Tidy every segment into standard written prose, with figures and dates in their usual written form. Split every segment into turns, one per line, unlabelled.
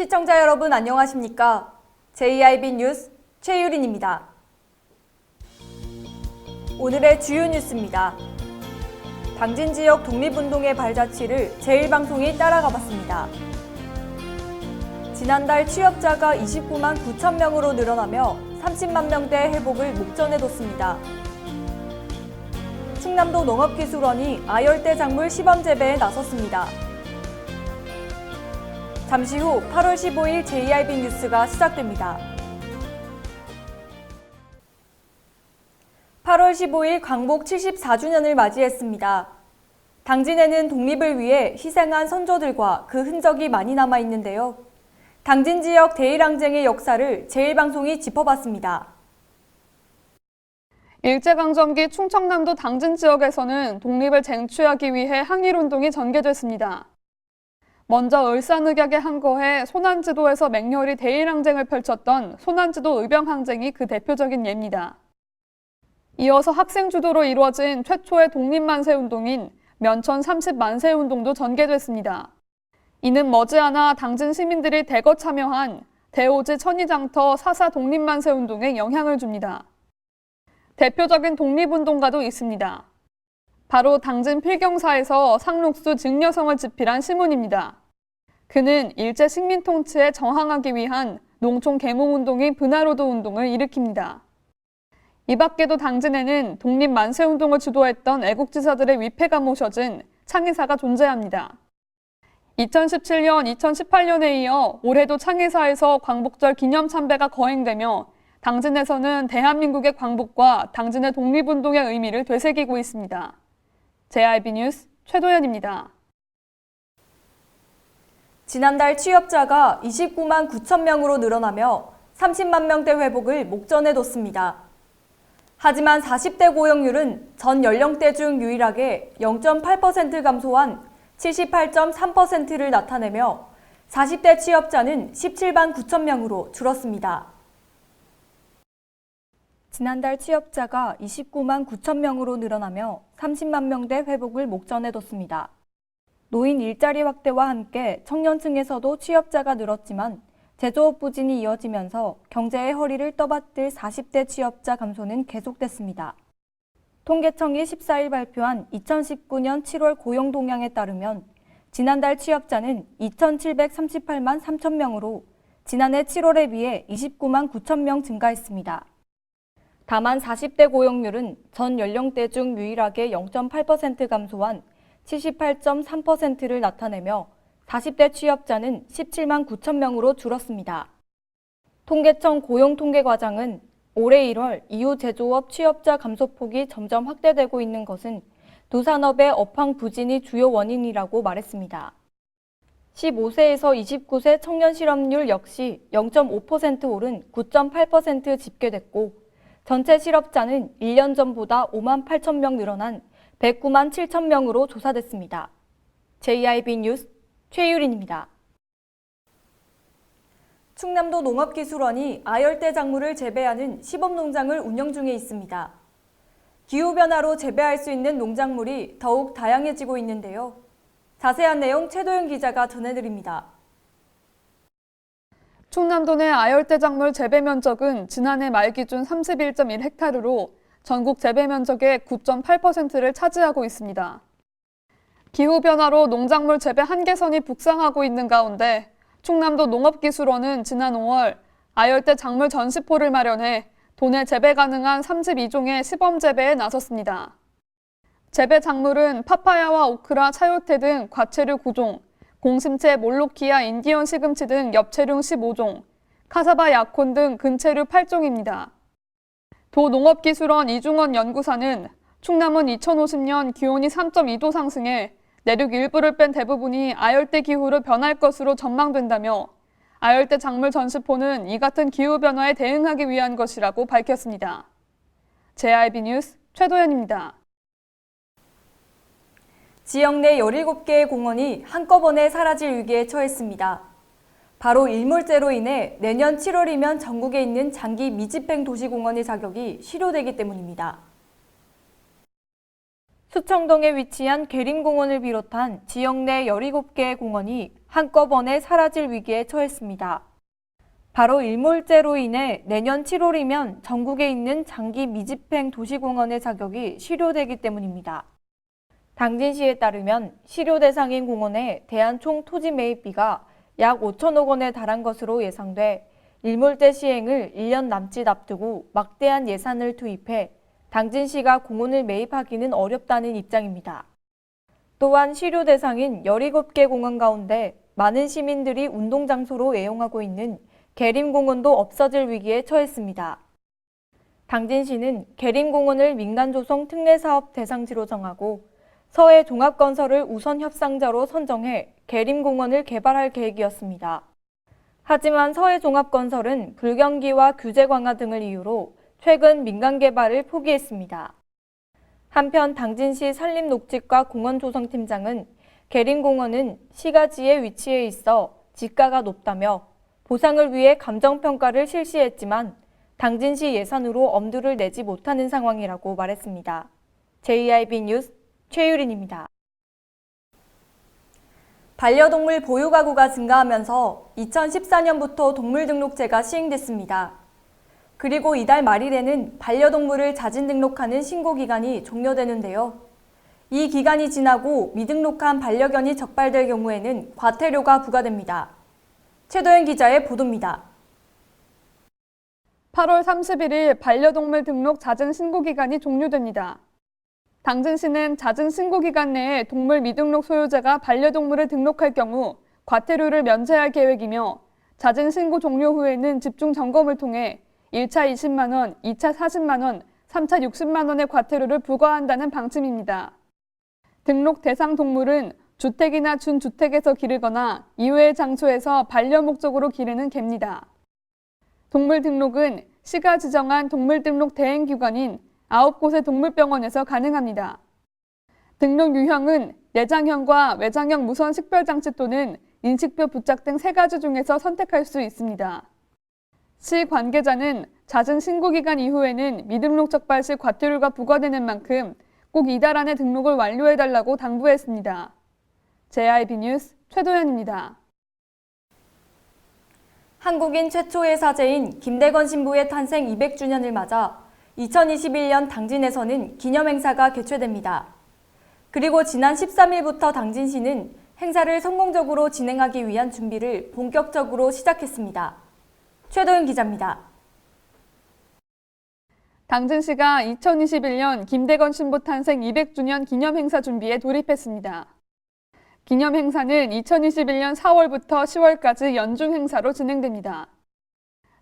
시청자 여러분 안녕하십니까? JIB 뉴스 최유린입니다. 오늘의 주요 뉴스입니다. 당진 지역 독립운동의 발자취를 제1방송이 따라가 봤습니다. 지난달 취업자가 29만 9천 명으로 늘어나며 30만 명대 회복을 목전에 뒀습니다. 충남도 농업기술원이 아열대 작물 시범 재배에 나섰습니다. 잠시 후 8월 15일 JIB 뉴스가 시작됩니다. 8월 15일 광복 74주년을 맞이했습니다. 당진에는 독립을 위해 희생한 선조들과 그 흔적이 많이 남아 있는데요. 당진 지역 대일항쟁의 역사를 제1방송이 짚어봤습니다.
일제강점기 충청남도 당진 지역에서는 독립을 쟁취하기 위해 항일운동이 전개됐습니다. 먼저 을사늑약에 항거해 소난지도에서 맹렬히 대일항쟁을 펼쳤던 소난지도 의병항쟁이 그 대표적인 예입니다. 이어서 학생 주도로 이루어진 최초의 독립만세운동인 면천 30만세운동도 전개됐습니다. 이는 머지않아 당진 시민들이 대거 참여한 대오지 천이장터 4.4 독립만세운동에 영향을 줍니다. 대표적인 독립운동가도 있습니다. 바로 당진 필경사에서 상록수 증여성을 집필한 시문입니다. 그는 일제 식민 통치에 저항하기 위한 농촌 계몽운동인 분하로도 운동을 일으킵니다. 이 밖에도 당진에는 독립만세운동을 주도했던 애국지사들의 위패가 모셔진 창의사가 존재합니다. 2017년, 2018년에 이어 올해도 창의사에서 광복절 기념참배가 거행되며 당진에서는 대한민국의 광복과 당진의 독립운동의 의미를 되새기고 있습니다. JIB 뉴스 최도연입니다.
지난달 취업자가 29만 9천 명으로 늘어나며 30만 명대 회복을 목전에 뒀습니다. 하지만 40대 고용률은 전 연령대 중 유일하게 0.8% 감소한 78.3%를 나타내며 40대 취업자는 17만 9천 명으로 줄었습니다. 지난달 취업자가 29만 9천 명으로 늘어나며 30만 명대 회복을 목전에 뒀습니다. 노인 일자리 확대와 함께 청년층에서도 취업자가 늘었지만 제조업 부진이 이어지면서 경제의 허리를 떠받들 40대 취업자 감소는 계속됐습니다. 통계청이 14일 발표한 2019년 7월 고용 동향에 따르면 지난달 취업자는 2,738만 3천 명으로 지난해 7월에 비해 29만 9천 명 증가했습니다. 다만 40대 고용률은 전 연령대 중 유일하게 0.8% 감소한 78.3%를 나타내며 40대 취업자는 17만 9천 명으로 줄었습니다. 통계청 고용통계과장은 올해 1월 이후 제조업 취업자 감소폭이 점점 확대되고 있는 것은 두 산업의 업황 부진이 주요 원인이라고 말했습니다. 15세에서 29세 청년 실업률 역시 0.5% 오른 9.8% 집계됐고 전체 실업자는 1년 전보다 5만 8천 명 늘어난 109만 7천 명으로 조사됐습니다. JIB 뉴스 최유린입니다. 충남도 농업기술원이 아열대 작물을 재배하는 시범농장을 운영 중에 있습니다. 기후변화로 재배할 수 있는 농작물이 더욱 다양해지고 있는데요. 자세한 내용 최도영 기자가 전해드립니다.
충남도 내 아열대 작물 재배 면적은 지난해 말 기준 31.1헥타르로 전국 재배 면적의 9.8%를 차지하고 있습니다. 기후변화로 농작물 재배 한계선이 북상하고 있는 가운데 충남도 농업기술원은 지난 5월 아열대 작물 전시포를 마련해 도내 재배 가능한 32종의 시범 재배에 나섰습니다. 재배 작물은 파파야와 오크라, 차요테 등 과체류 9종, 공심채, 몰로키아, 인디언 시금치 등 엽채류 15종, 카사바 약혼 등 근체류 8종입니다. 도 농업기술원 이중원 연구사는 충남은 2050년 기온이 3.2도 상승해 내륙 일부를 뺀 대부분이 아열대 기후로 변할 것으로 전망된다며 아열대 작물 전시포는 이 같은 기후변화에 대응하기 위한 것이라고 밝혔습니다. JIB 뉴스 최도연입니다.
지역 내 17개의 공원이 한꺼번에 사라질 위기에 처했습니다. 바로 일몰제로 인해 내년 7월이면 전국에 있는 장기 미집행 도시공원의 자격이 실효되기 때문입니다. 수청동에 위치한 계림공원을 비롯한 지역 내 17개의 공원이 한꺼번에 사라질 위기에 처했습니다. 바로 일몰제로 인해 내년 7월이면 전국에 있는 장기 미집행 도시공원의 자격이 실효되기 때문입니다. 당진시에 따르면 실효 대상인 공원에 대한 총 토지 매입비가 약 5천억 원에 달한 것으로 예상돼 일몰제 시행을 1년 남짓 앞두고 막대한 예산을 투입해 당진시가 공원을 매입하기는 어렵다는 입장입니다. 또한 실효 대상인 17개 공원 가운데 많은 시민들이 운동장소로 애용하고 있는 계림공원도 없어질 위기에 처했습니다. 당진시는 계림공원을 민간조성 특례사업 대상지로 정하고 서해 종합건설을 우선 협상자로 선정해 계림공원을 개발할 계획이었습니다. 하지만 서해 종합건설은 불경기와 규제 강화 등을 이유로 최근 민간 개발을 포기했습니다. 한편 당진시 산림녹지과 공원조성팀장은 계림공원은 시가지에 위치해 있어 지가가 높다며 보상을 위해 감정평가를 실시했지만 당진시 예산으로 엄두를 내지 못하는 상황이라고 말했습니다. JIB 뉴스 최유린입니다. 반려동물 보유 가구가 증가하면서 2014년부터 동물등록제가 시행됐습니다. 그리고 이달 말일에는 반려동물을 자진 등록하는 신고기간이 종료되는데요. 이 기간이 지나고 미등록한 반려견이 적발될 경우에는 과태료가 부과됩니다. 최도연 기자의 보도입니다.
8월 31일 반려동물 등록 자진 신고 기간이 종료됩니다. 당진시는 자진 신고 기간 내에 동물 미등록 소유자가 반려동물을 등록할 경우 과태료를 면제할 계획이며 자진 신고 종료 후에는 집중 점검을 통해 1차 20만 원, 2차 40만 원, 3차 60만 원의 과태료를 부과한다는 방침입니다. 등록 대상 동물은 주택이나 준주택에서 기르거나 이외의 장소에서 반려 목적으로 기르는 개입니다. 동물 등록은 시가 지정한 동물 등록 대행 기관인 9곳의 동물병원에서 가능합니다. 등록 유형은 내장형과 외장형 무선 식별장치 또는 인식표 부착 등 3가지 중에서 선택할 수 있습니다. 시 관계자는 잦은 신고 기간 이후에는 미등록 적발 시 과태료가 부과되는 만큼 꼭 이달 안에 등록을 완료해달라고 당부했습니다. JIB 뉴스 최도연입니다.
한국인 최초의 사제인 김대건 신부의 탄생 200주년을 맞아 2021년 당진에서는 기념행사가 개최됩니다. 그리고 지난 13일부터 당진시는 행사를 성공적으로 진행하기 위한 준비를 본격적으로 시작했습니다. 최도연 기자입니다.
당진시가 2021년 김대건 신부 탄생 200주년 기념행사 준비에 돌입했습니다. 기념행사는 2021년 4월부터 10월까지 연중 행사로 진행됩니다.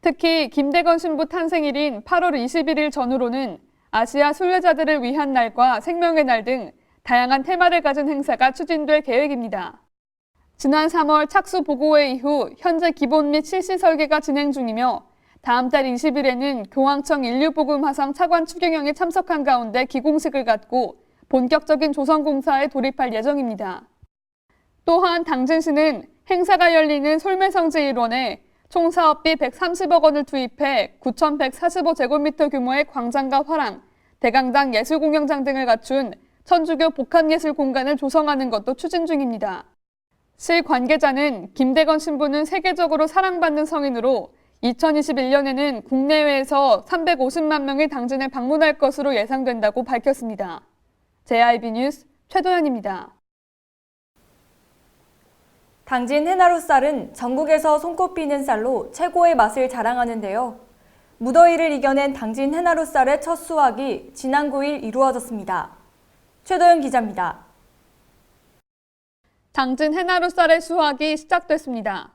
특히 김대건 신부 탄생일인 8월 21일 전후로는 아시아 순례자들을 위한 날과 생명의 날 등 다양한 테마를 가진 행사가 추진될 계획입니다. 지난 3월 착수 보고회 이후 현재 기본 및 실시 설계가 진행 중이며 다음 달 20일에는 교황청 인류복음 화성 차관 추경형에 참석한 가운데 기공식을 갖고 본격적인 조성공사에 돌입할 예정입니다. 또한 당진시는 행사가 열리는 솔매성지 일원에 총 사업비 130억 원을 투입해 9,145제곱미터 규모의 광장과 화랑, 대강당 예술공연장 등을 갖춘 천주교 복합예술 공간을 조성하는 것도 추진 중입니다. 시 관계자는 김대건 신부는 세계적으로 사랑받는 성인으로 2021년에는 국내외에서 350만 명이 당진을 방문할 것으로 예상된다고 밝혔습니다. JIB 뉴스 최도연입니다.
당진 해나루 쌀은 전국에서 손꼽히는 쌀로 최고의 맛을 자랑하는데요. 무더위를 이겨낸 당진 해나루 쌀의 첫 수확이 지난 9일 이루어졌습니다. 최도연 기자입니다.
당진 해나루 쌀의 수확이 시작됐습니다.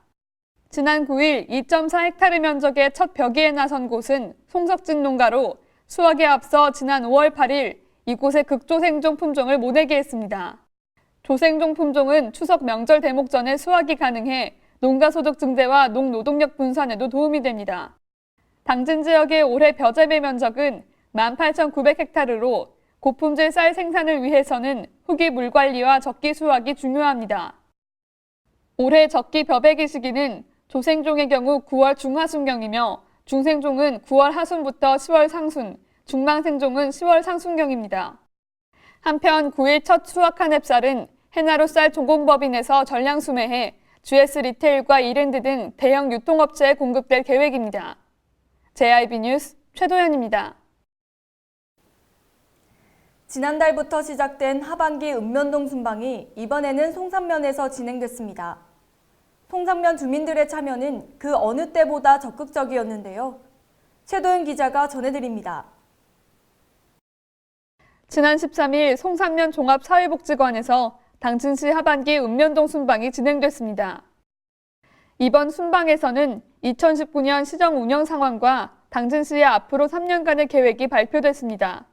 지난 9일 2.4헥타르 면적의 첫 벼기에 나선 곳은 송석진 농가로 수확에 앞서 지난 5월 8일 이곳의 극조생종 품종을 모내게 했습니다. 조생종 품종은 추석 명절 대목 전에 수확이 가능해 농가 소득 증대와 농노동력 분산에도 도움이 됩니다. 당진 지역의 올해 벼 재배 면적은 18,900헥타르로 고품질 쌀 생산을 위해서는 후기 물 관리와 적기 수확이 중요합니다. 올해 적기 벼베기 시기는 조생종의 경우 9월 중하순경이며 중생종은 9월 하순부터 10월 상순, 중망생종은 10월 상순경입니다. 한편 9일 첫 수확한 햅쌀은 해나루 쌀 종공법인에서 전량 수매해 GS 리테일과 이랜드 등 대형 유통업체에 공급될 계획입니다. JIB 뉴스 최도연입니다.
지난달부터 시작된 하반기 읍면동 순방이 이번에는 송산면에서 진행됐습니다. 송산면 주민들의 참여는 그 어느 때보다 적극적이었는데요. 최도연 기자가 전해드립니다.
지난 13일 송산면 종합사회복지관에서 당진시 하반기 읍면동 순방이 진행됐습니다. 이번 순방에서는 2019년 시정 운영 상황과 당진시의 앞으로 3년간의 계획이 발표됐습니다.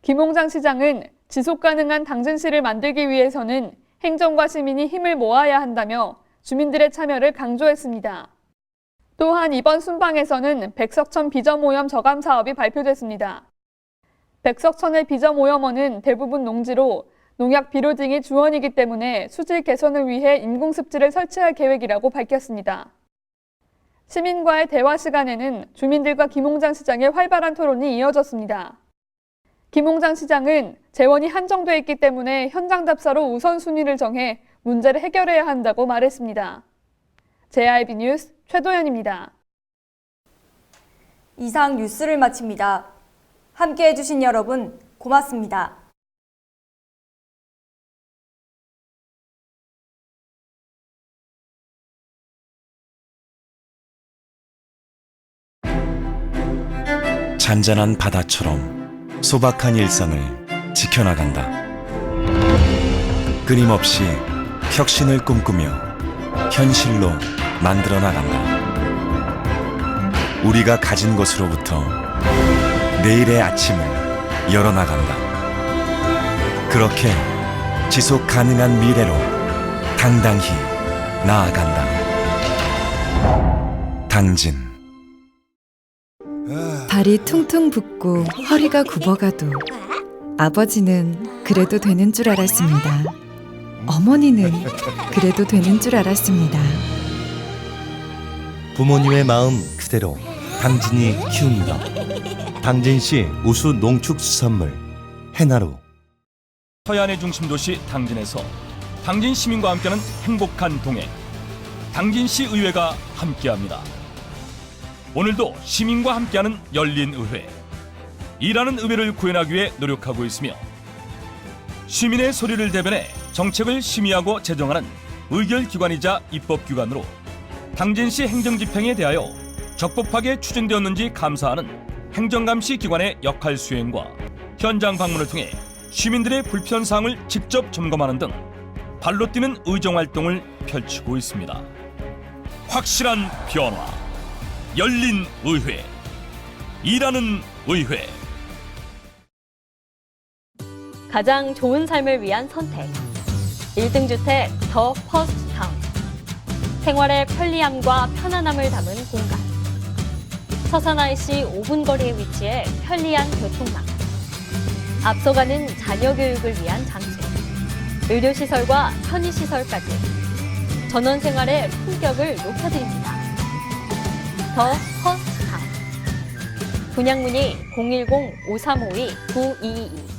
김홍장 시장은 지속가능한 당진시를 만들기 위해서는 행정과 시민이 힘을 모아야 한다며 주민들의 참여를 강조했습니다. 또한 이번 순방에서는 백석천 비점오염 저감 사업이 발표됐습니다. 백석천의 비점오염원은 대부분 농지로 농약 비료 등이 주원이기 때문에 수질 개선을 위해 인공습지를 설치할 계획이라고 밝혔습니다. 시민과의 대화 시간에는 주민들과 김홍장 시장의 활발한 토론이 이어졌습니다. 김홍장 시장은 재원이 한정돼 있기 때문에 현장 답사로 우선순위를 정해 문제를 해결해야 한다고 말했습니다. JIB 뉴스 최도연입니다.
이상 뉴스를 마칩니다. 함께해 주신 여러분 고맙습니다.
잔잔한 바다처럼 소박한 일상을 지켜나간다. 끊임없이 혁신을 꿈꾸며 현실로 만들어 나간다. 우리가 가진 것으로부터 내일의 아침을 열어나간다. 그렇게 지속 가능한 미래로 당당히 나아간다. 당진.
발이 퉁퉁 붓고 허리가 굽어가도 아버지는 그래도 되는 줄 알았습니다. 어머니는 그래도 되는 줄 알았습니다.
부모님의 마음 그대로 당진이 키웁니다. 당진시 우수 농축수산물 해나루.
서해안의 중심 도시 당진에서 당진 시민과 함께하는 행복한 동행, 당진시 의회가 함께합니다. 오늘도 시민과 함께하는 열린 의회, 일하는 의회를 구현하기 위해 노력하고 있으며 시민의 소리를 대변해 정책을 심의하고 제정하는 의결기관이자 입법기관으로 당진시 행정집행에 대하여 적법하게 추진되었는지 감사하는 행정감시 기관의 역할 수행과 현장 방문을 통해 시민들의 불편사항을 직접 점검하는 등 발로 뛰는 의정활동을 펼치고 있습니다. 확실한 변화, 열린 의회, 일하는 의회.
가장 좋은 삶을 위한 선택. 1등 주택 더 퍼스트 타운. 생활의 편리함과 편안함을 담은 공간. 서산 IC 5분 거리에 위치해 편리한 교통망. 앞서가는 자녀 교육을 위한 장치. 의료시설과 편의시설까지. 전원 생활의 품격을 높여드립니다. 더 퍼스트 타운. 분양 문의 010-5352-9222